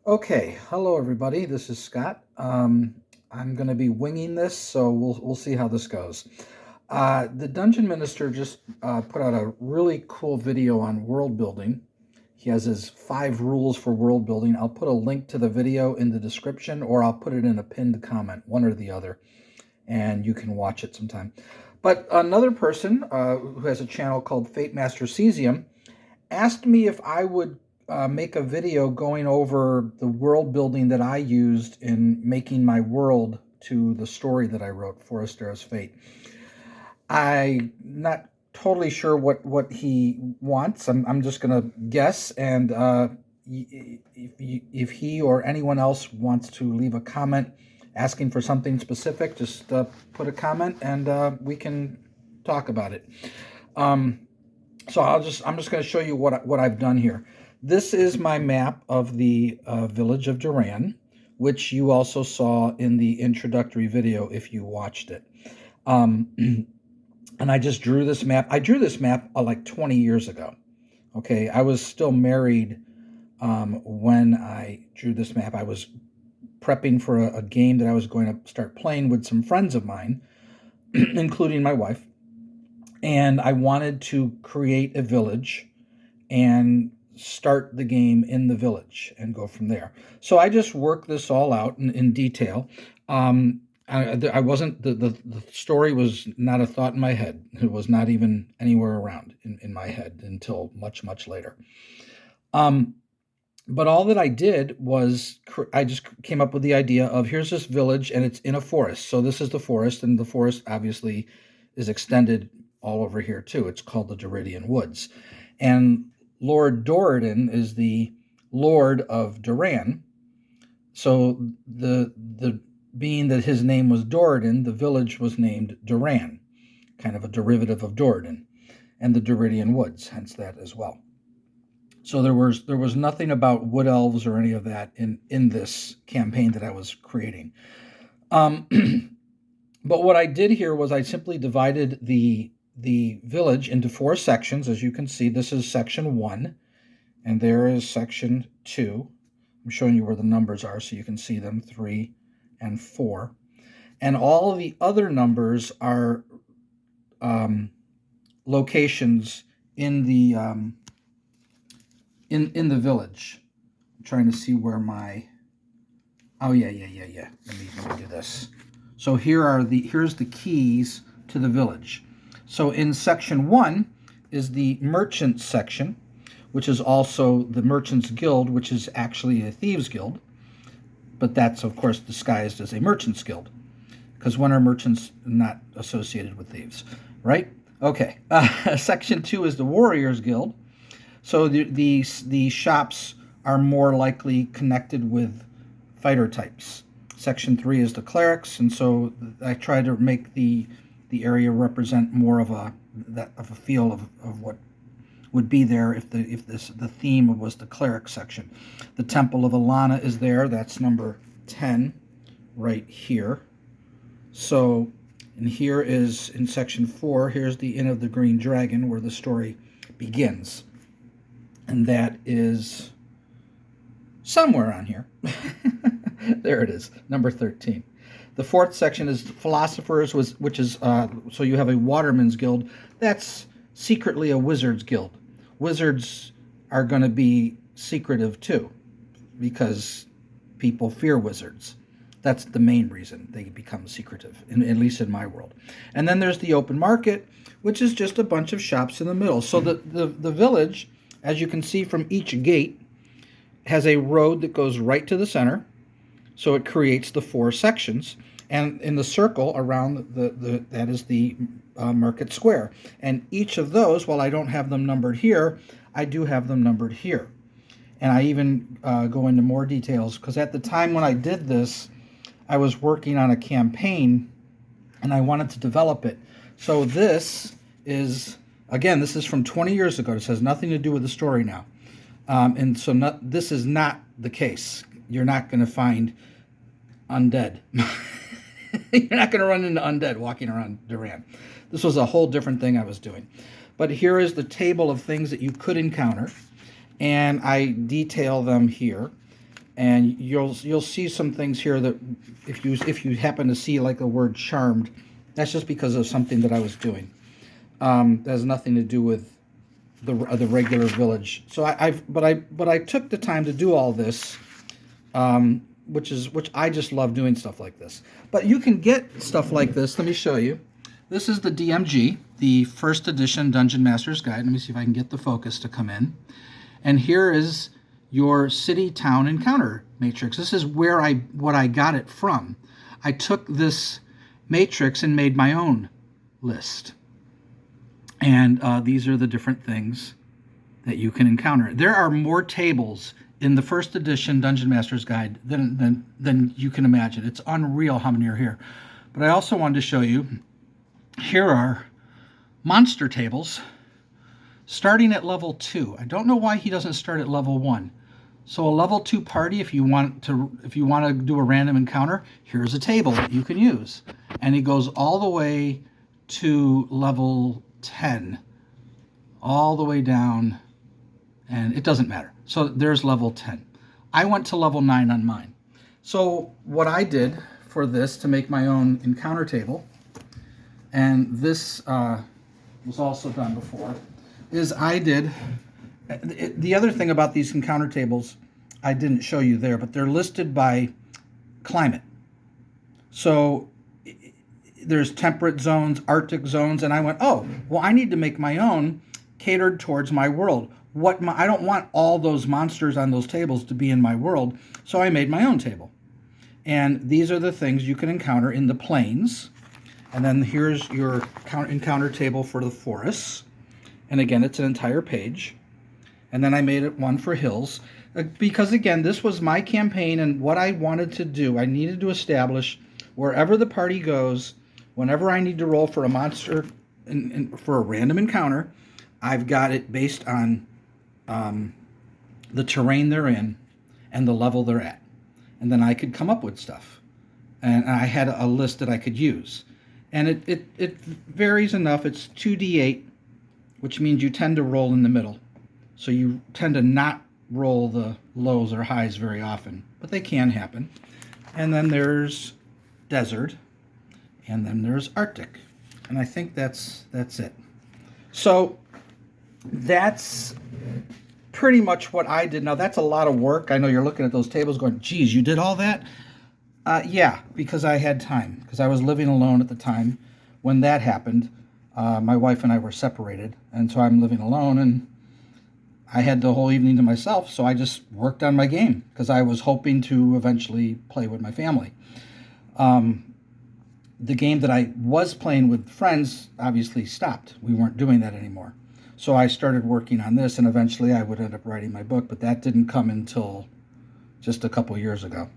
Okay, hello everybody. This is Scott. I'm going to be winging this, so we'll see how this goes. The Dungeon Minister just put out a really cool video on world building. He has his 5 rules for world building. I'll put a link to the video in the description, or I'll put it in a pinned comment, one or the other, and you can watch it sometime. But another person who has a channel called Fate Master Cesium asked me if I would make a video going over the world building that I used in making my world to the story that I wrote, Forestera's Fate. I'm not totally sure what he wants. I'm just going to guess, and if he or anyone else wants to leave a comment asking for something specific, just put a comment and we can talk about it. So I'm just going to show you what I've done here. This is my map of the village of Duran, which you also saw in the introductory video if you watched it. And I just drew this map. I drew this map like 20 years ago. Okay, I was still married when I drew this map. I was prepping for a game that I was going to start playing with some friends of mine, including my wife. And I wanted to create a village and start the game in the village and go from there. So I just worked this all out in detail. I wasn't, the story was not a thought in my head. It was not even anywhere around in my head until much, much later. But all that I did was I just came up with the idea of here's this village and it's in a forest. So this is the forest, and the forest obviously is extended all over here too. It's called the Doridian Woods. And Lord Doradin is the Lord of Duran. So the being that his name was Doradin, the village was named Duran, kind of a derivative of Doradin, and the Doridian Woods, hence that as well. So there was nothing about wood elves or any of that in this campaign that I was creating. But what I did here was I simply divided the village into 4 sections. As you can see, this is section 1, and there is section 2. I'm showing you where the numbers are so you can see them, 3 and 4. And all of the other numbers are locations in the in the village. I'm trying to see where my... Oh, yeah. Let me do this. So here's the keys to the village. So in section 1 is the merchant section, which is also the Merchants Guild, which is actually a thieves guild. But that's, of course, disguised as a merchants guild, because when are merchants not associated with thieves, right? Okay. Section 2 is the Warriors Guild. So the shops are more likely connected with fighter types. Section 3 is the clerics, and so I try to make the area represent more of a feel of what would be there if the theme was the cleric section. The Temple of Alana is there. That's number 10 right here. So, and here is in section 4, here's the Inn of the Green Dragon where the story begins. And that is somewhere on here. There it is, number 13. The 4th section is Philosophers, which is, so you have a Waterman's Guild. That's secretly a Wizard's Guild. Wizards are going to be secretive too, because people fear wizards. That's the main reason they become secretive, at least in my world. And then there's the open market, which is just a bunch of shops in the middle. So the village, as you can see from each gate, has a road that goes right to the center. So it creates the 4 sections. And in the circle around that is the market square. And each of those, while I don't have them numbered here, I do have them numbered here. And I even go into more details, because at the time when I did this, I was working on a campaign and I wanted to develop it. So this is, again, this is from 20 years ago. This has nothing to do with the story now. And so this is not the case. You're not going to find undead. You're not going to run into undead walking around Duran. This was a whole different thing I was doing. But here is the table of things that you could encounter, and I detail them here. And you'll see some things here that if you happen to see like the word charmed, that's just because of something that I was doing. That has nothing to do with the regular village. So but I took the time to do all this, which I just love doing stuff like this. But you can get stuff like this. Let me show you. This is the DMG, the first edition Dungeon Master's Guide. Let me see if I can get the focus to come in. And here is your city-town encounter matrix. This is what I got it from. I took this matrix and made my own list. And these are the different things that you can encounter. There are more tables in the first edition Dungeon Master's Guide than you can imagine. It's unreal how many are here. But I also wanted to show you, here are monster tables starting at level 2. I don't know why he doesn't start at level 1. So a level 2 party, if you want to do a random encounter, here's a table that you can use. And it goes all the way to level 10, all the way down, and it doesn't matter. So there's level 10. I went to level 9 on mine. So what I did for this to make my own encounter table, and this was also done before, is I did, the other thing about these encounter tables, I didn't show you there, but they're listed by climate. So there's temperate zones, Arctic zones, and I went, oh, well, I need to make my own catered towards my world. I don't want all those monsters on those tables to be in my world, so I made my own table. And these are the things you can encounter in the plains. And then here's your encounter table for the forests. And again, it's an entire page. And then I made it one for hills. Because again, this was my campaign and what I wanted to do. I needed to establish wherever the party goes, whenever I need to roll for a monster for a random encounter, I've got it based on the terrain they're in and the level they're at. And then I could come up with stuff. And I had a list that I could use. And it varies enough. It's 2d8, which means you tend to roll in the middle. So you tend to not roll the lows or highs very often, but they can happen. And then there's desert, and then there's Arctic. And I think that's it. So that's pretty much what I did. Now, that's a lot of work. I know you're looking at those tables going, geez, you did all that? Yeah, because I had time, because I was living alone at the time when that happened. My wife and I were separated, and so I'm living alone, and I had the whole evening to myself, so I just worked on my game, because I was hoping to eventually play with my family. The game that I was playing with friends obviously stopped. We weren't doing that anymore. So I started working on this, and eventually I would end up writing my book, but that didn't come until just a couple years ago.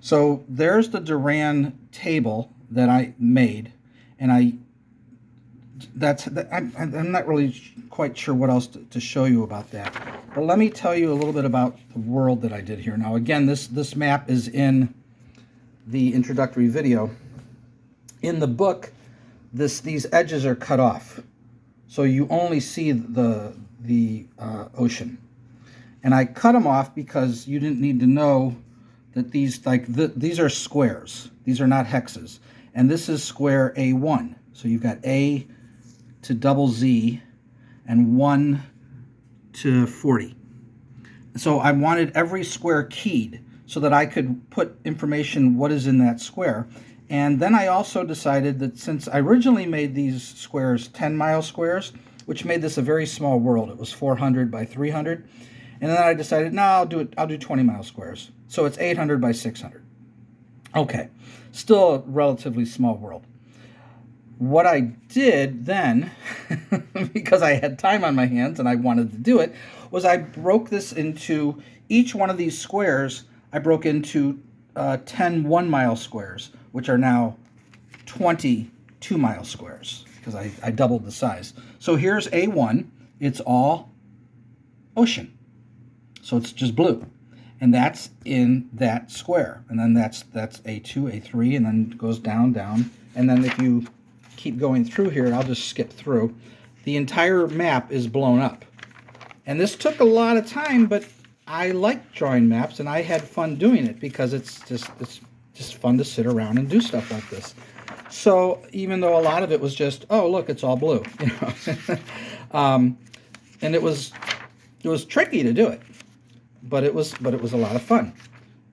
So there's the Duran table that I made, and I'm not really quite sure what else to show you about that. But let me tell you a little bit about the world that I did here. Now, again, this map is in the introductory video. In the book, these edges are cut off, so you only see the ocean. And I cut them off because you didn't need to know that these are squares. These are not hexes. And this is square A1. So you've got A to double Z and 1 to 40. So I wanted every square keyed so that I could put information what is in that square. And then I also decided that since I originally made these squares 10-mile squares, which made this a very small world. It was 400 by 300. And then I decided, no, I'll do 20-mile squares. So it's 800 by 600. Okay, still a relatively small world. What I did then, because I had time on my hands and I wanted to do it, was I broke this into, each one of these squares, I broke into 10 one-mile squares, which are now 20 two-mile squares, because I doubled the size. So here's A1. It's all ocean. So it's just blue. And that's in that square. And then that's A2, A3, and then it goes down, down. And then if you keep going through here, and I'll just skip through, the entire map is blown up. And this took a lot of time, but I like drawing maps, and I had fun doing it because it's just fun to sit around and do stuff like this. So even though a lot of it was just, oh look, it's all blue, um, and it was tricky to do it, but it was a lot of fun.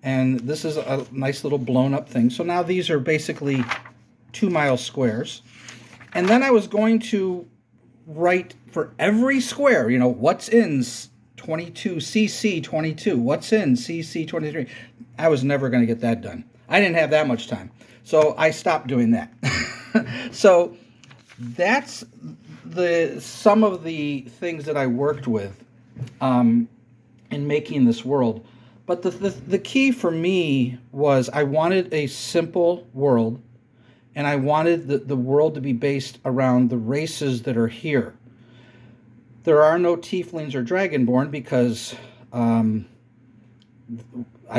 And this is a nice little blown up thing. So now these are basically 2-mile squares. And then I was going to write for every square, what's in 22, CC 22, what's in CC 23. I was never going to get that done. I didn't have that much time. So I stopped doing that. So that's some of the things that I worked with in making this world. But the key for me was I wanted a simple world, and I wanted the world to be based around the races that are here. There are no tieflings or dragonborn because I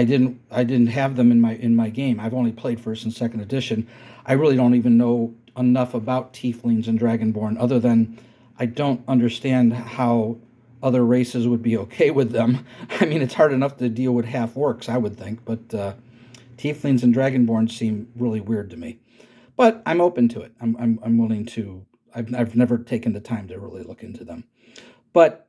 didn't have them in my game. I've only played first and second edition. I really don't even know enough about tieflings and dragonborn other than I don't understand how other races would be okay with them. I mean, it's hard enough to deal with half orcs, I would think, but tieflings and dragonborn seem really weird to me. But I'm open to it. I'm willing to. I've never taken the time to really look into them. But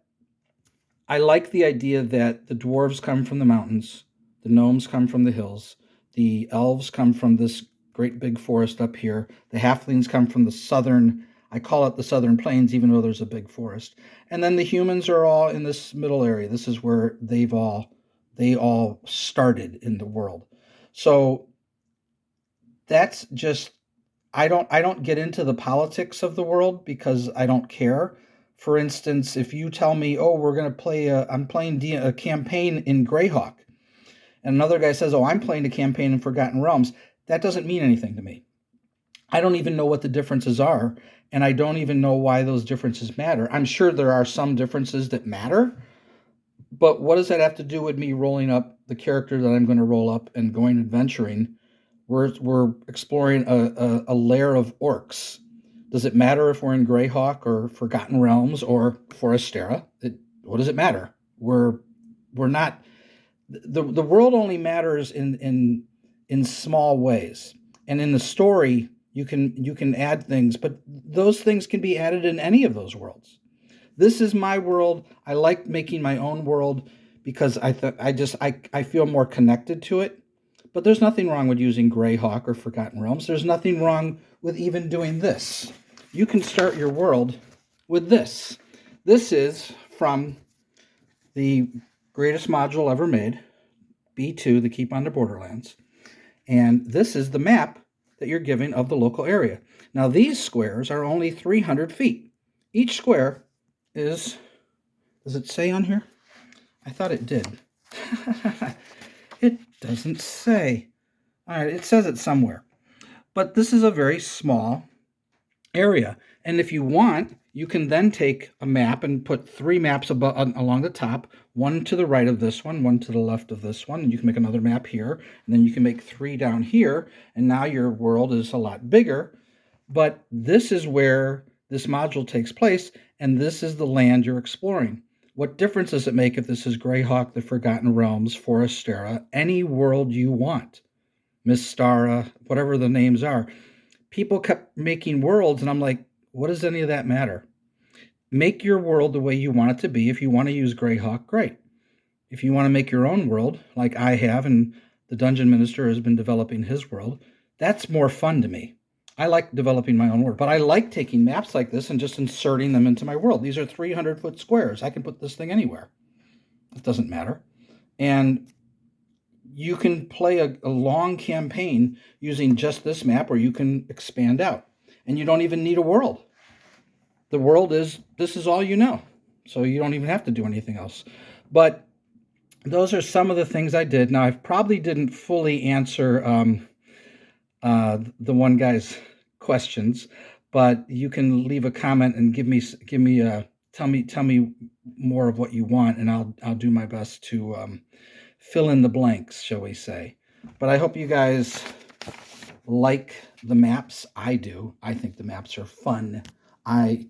I like the idea that the dwarves come from the mountains, the gnomes come from the hills, the elves come from this great big forest up here, the halflings come from the southern, I call it the southern plains, even though there's a big forest. And then the humans are all in this middle area. This is where they all started in the world. So that's just I don't get into the politics of the world because I don't care. For instance, if you tell me, "Oh, I'm playing a campaign in Greyhawk," and another guy says, "Oh, I'm playing a campaign in Forgotten Realms," that doesn't mean anything to me. I don't even know what the differences are, and I don't even know why those differences matter. I'm sure there are some differences that matter, but what does that have to do with me rolling up the character that I'm going to roll up and going adventuring? We're exploring a lair of orcs. Does it matter if we're in Greyhawk or Forgotten Realms or Forestera? What does it matter? We're not. The world only matters in small ways, and in the story you can add things, but those things can be added in any of those worlds. This is my world. I like making my own world because I feel more connected to it. But there's nothing wrong with using Greyhawk or Forgotten Realms. There's nothing wrong with even doing this. You can start your world with this. This is from the greatest module ever made, B2, the Keep on the Borderlands. And this is the map that you're giving of the local area. Now, these squares are only 300 feet. Each square is, does it say on here? I thought it did. It doesn't say. All right, it says it somewhere. But this is a very small area. And if you want, you can then take a map and put 3 maps along the top, one to the right of this one to the left of this one, and you can make another map here, and then you can make 3 down here, and now your world is a lot bigger. But this is where this module takes place, and this is the land you're exploring. What difference does it make if this is Greyhawk, the Forgotten Realms, Forestera, any world you want? Mystara, whatever the names are. People kept making worlds, and I'm like, what does any of that matter? Make your world the way you want it to be. If you want to use Greyhawk, great. If you want to make your own world, like I have, and the Dungeon Minister has been developing his world, that's more fun to me. I like developing my own world, but I like taking maps like this and just inserting them into my world. These are 300-foot squares. I can put this thing anywhere. It doesn't matter. And you can play a long campaign using just this map, or you can expand out. And you don't even need a world. The world this is all you know. So you don't even have to do anything else. But those are some of the things I did. Now, I probably didn't fully answer the one guy's questions, but you can leave a comment and tell me more of what you want, and I'll do my best to fill in the blanks, shall we say. But I hope you guys like the maps. I do. I think the maps are fun. I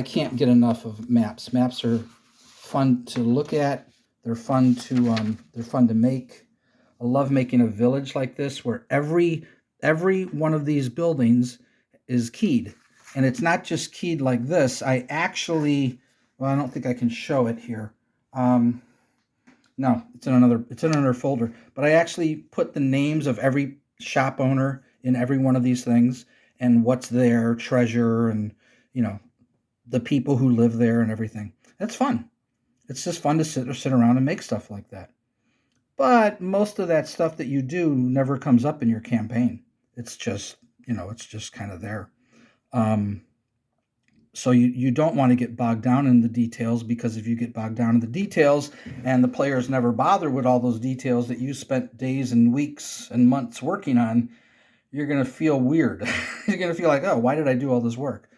can't get enough of maps. Maps are fun to look at, They're fun to make. I love making a village like this where every one of these buildings is keyed. And it's not just keyed like this. I actually, well, I don't think I can show it here. No, it's in another folder. But I actually put the names of every shop owner in every one of these things and what's their treasure and, you know, the people who live there and everything. That's fun. It's just fun to sit around and make stuff like that. But most of that stuff that you do never comes up in your campaign. It's just, it's just kind of there. So you don't want to get bogged down in the details, because if you get bogged down in the details and the players never bother with all those details that you spent days and weeks and months working on, you're going to feel weird. You're going to feel like, oh, why did I do all this work?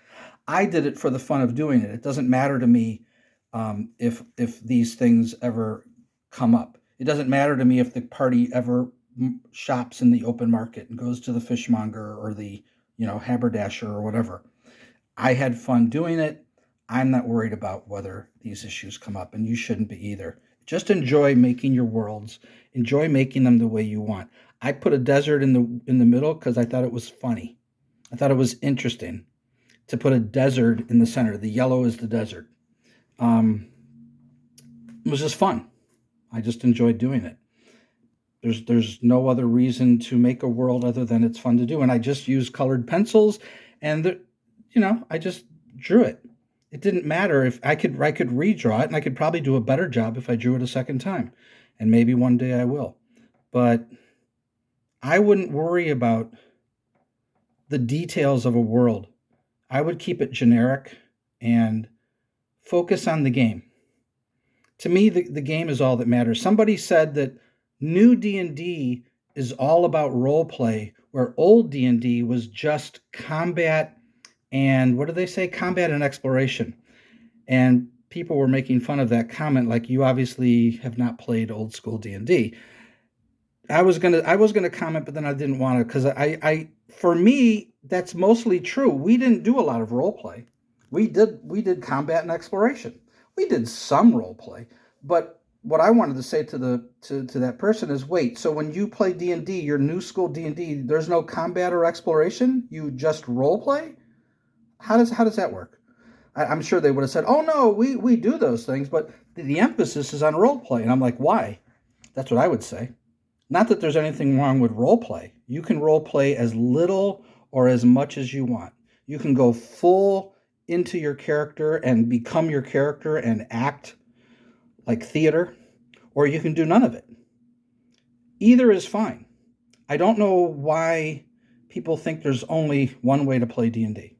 I did it for the fun of doing it. It doesn't matter to me if these things ever come up. It doesn't matter to me if the party ever shops in the open market and goes to the fishmonger or the haberdasher or whatever. I had fun doing it. I'm not worried about whether these issues come up, and you shouldn't be either. Just enjoy making your worlds. Enjoy making them the way you want. I put a desert in the middle because I thought it was funny. I thought it was interesting to put a desert in the center. The yellow is the desert. It was just fun. I just enjoyed doing it. There's no other reason to make a world other than it's fun to do. And I just used colored pencils, and I just drew it. It didn't matter if I could redraw it, and I could probably do a better job if I drew it a second time. And maybe one day I will. But I wouldn't worry about the details of a world. I would keep it generic and focus on the game. To me, the game is all that matters. Somebody said that new D&D is all about role play, where old D&D was just combat and, what do they say? Combat and exploration. And people were making fun of that comment, like, you obviously have not played old school D&D. I was gonna comment, but then I didn't want to, because I for me, that's mostly true. We didn't do a lot of role play. We did combat and exploration. We did some role play, but what I wanted to say to that person is, wait, so when you play D&D, your new school D&D, there's no combat or exploration? You just role play? How does that work? I'm sure they would have said, oh no, we do those things, but the emphasis is on role play. And I'm like, why? That's what I would say. Not that there's anything wrong with role play. You can role play as little or as much as you want. You can go full into your character and become your character and act like theater, or you can do none of it. Either is fine. I don't know why people think there's only one way to play D&D.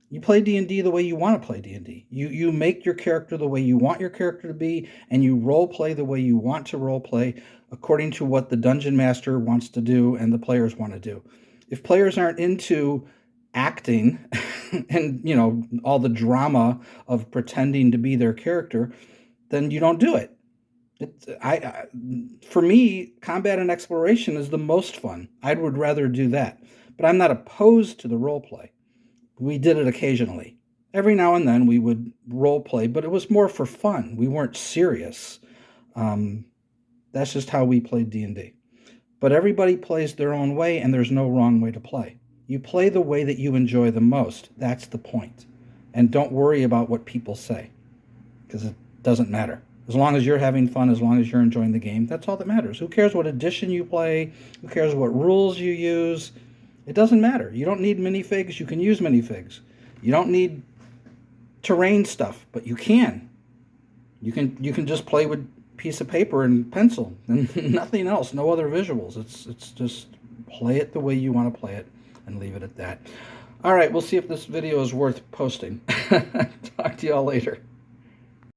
You play D&D the way you want to play D&D. You make your character the way you want your character to be, and you role play the way you want to role play according to what the dungeon master wants to do and the players want to do. If players aren't into acting and all the drama of pretending to be their character, then you don't do it. For me, combat and exploration is the most fun. I would rather do that, but I'm not opposed to the role play. We did it occasionally. Every now and then we would role play, but it was more for fun. We weren't serious. That's just how we played D&D. But everybody plays their own way, and there's no wrong way to play. You play the way that you enjoy the most. That's the point. And don't worry about what people say, because it doesn't matter. As long as you're having fun, as long as you're enjoying the game, that's all that matters. Who cares what edition you play? Who cares what rules you use? It doesn't matter. You don't need minifigs. You can use minifigs. You don't need terrain stuff, but you can. You can just play with a piece of paper and pencil and nothing else, no other visuals. It's just play it the way you want to play it and leave it at that. All right, we'll see if this video is worth posting. Talk to y'all later.